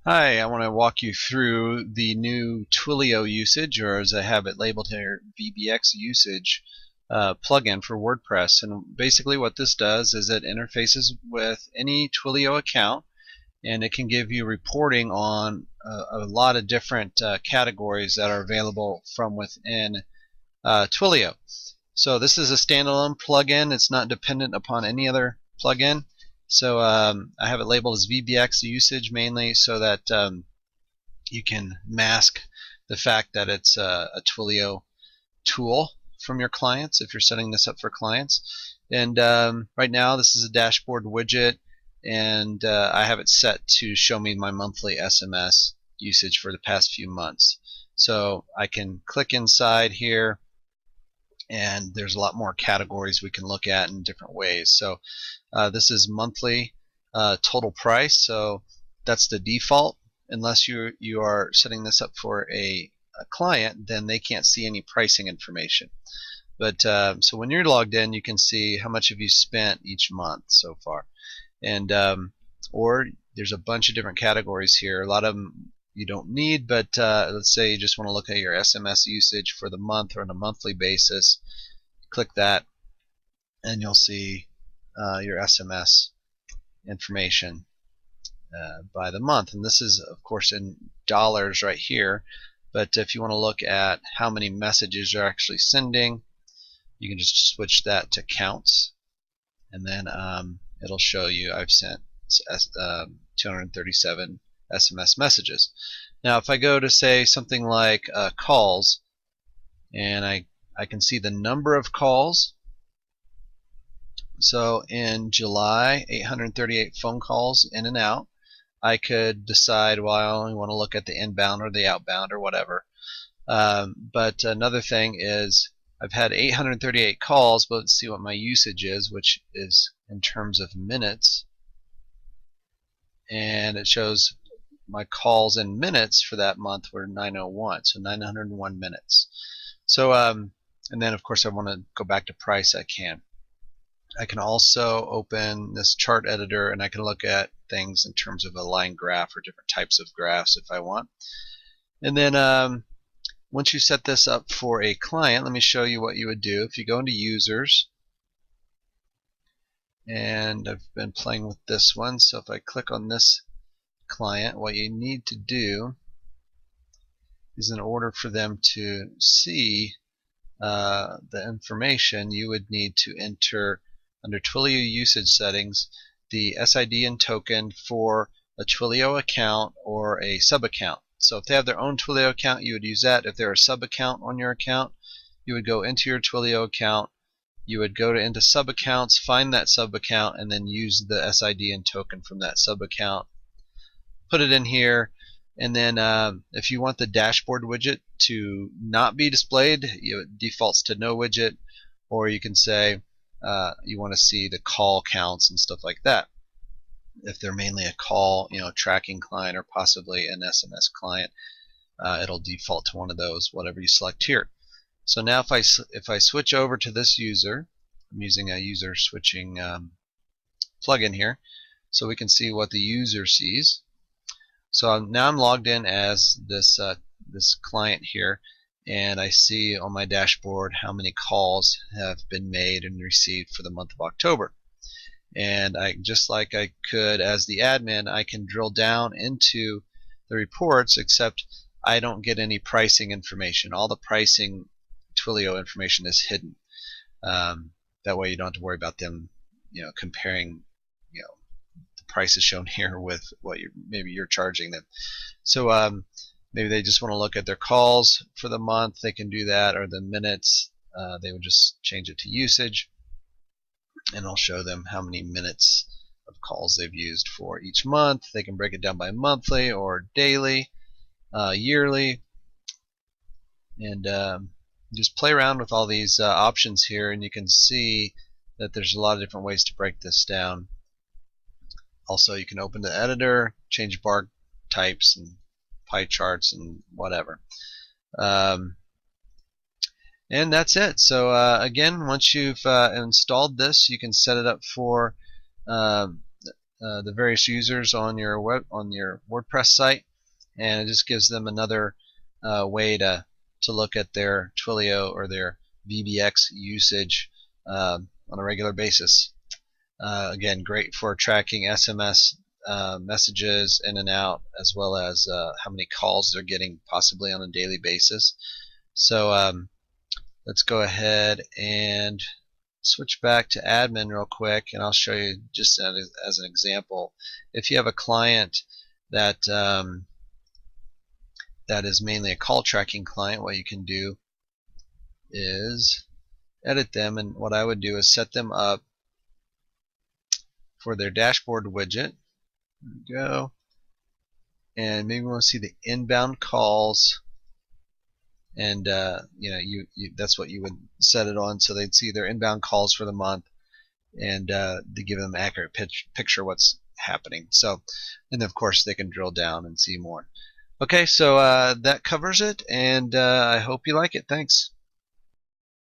Hi, I want to walk you through the new Twilio usage, or as I have it labeled here, VBX usage plugin for WordPress. And basically what this does is it interfaces with any Twilio account, and it can give you reporting on a lot of different categories that are available from within Twilio. So this is a standalone plugin. It's not dependent upon any other plugin. So I have it labeled as VBX usage mainly so that you can mask the fact that it's a Twilio tool from your clients if you're setting this up for clients. And right now this is a dashboard widget, and I have it set to show me my monthly SMS usage for the past few months. So I can click inside here, and there's a lot more categories we can look at in different ways. So this is monthly total price, so that's the default. Unless you are setting this up for a client, then they can't see any pricing information. But so when you're logged in, you can see how much have you spent each month so far, and or there's a bunch of different categories here. A lot of them you don't need, but let's say you just want to look at your SMS usage for the month or on a monthly basis. Click that, and you'll see your SMS information by the month. And this is, of course, in dollars right here. But if you want to look at how many messages you're actually sending, you can just switch that to counts, and then it'll show you I've sent 237 SMS messages. Now if I go to say something like calls, and I can see the number of calls. So in July, 838 phone calls in and out. I could decide, well, I only want to look at the inbound or the outbound or whatever. But another thing is I've had 838 calls, but let's see what my usage is, which is in terms of minutes. And it shows my calls in minutes for that month were 901, so 901 minutes. So, and then of course I want to go back to price. I can also open this chart editor, and I can look at things in terms of a line graph or different types of graphs if I want. And then once you set this up for a client, let me show you what you would do. If you go into users, and I've been playing with this one, so if I click on this client, what you need to do is, in order for them to see the information, you would need to enter under Twilio usage settings the SID and token for a Twilio account or a sub account. So if they have their own Twilio account, you would use that. If they're a sub account on your account, you would go into your Twilio account, you would go into sub accounts, find that sub account, and then use the SID and token from that sub account, put it in here. And then if you want the dashboard widget to not be displayed, it defaults to no widget, or you can say you want to see the call counts and stuff like that. If they're mainly a call, tracking client or possibly an SMS client, it'll default to one of those, whatever you select here. So now if I switch over to this user, I'm using a user switching plugin here, so we can see what the user sees. So now I'm logged in as this client here, and I see on my dashboard how many calls have been made and received for the month of October. And just like I could as the admin, I can drill down into the reports, except I don't get any pricing information. All the pricing Twilio information is hidden. That way you don't have to worry about them comparing the prices shown here with what maybe you're charging them. So maybe they just want to look at their calls for the month, they can do that, or the minutes, they would just change it to usage, and I'll show them how many minutes of calls they've used for each month. They can break it down by monthly or daily, yearly, and just play around with all these options here, and you can see that there's a lot of different ways to break this down. Also, you can open the editor, change bar types and pie charts and whatever. And that's it. So again, once you've installed this, you can set it up for the various users on your WordPress site, and it just gives them another way to look at their Twilio or their VBX usage on a regular basis. Again, great for tracking SMS messages in and out, as well as how many calls they're getting possibly on a daily basis. So let's go ahead and switch back to admin real quick, and I'll show you just as an example. If you have a client that that is mainly a call tracking client, what you can do is edit them, and what I would do is set them up for their dashboard widget. There we go. And maybe we want to see the inbound calls, and that's what you would set it on, so they'd see their inbound calls for the month, and to give them an accurate picture of what's happening. So, and of course they can drill down and see more. Okay, so that covers it, and I hope you like it. Thanks.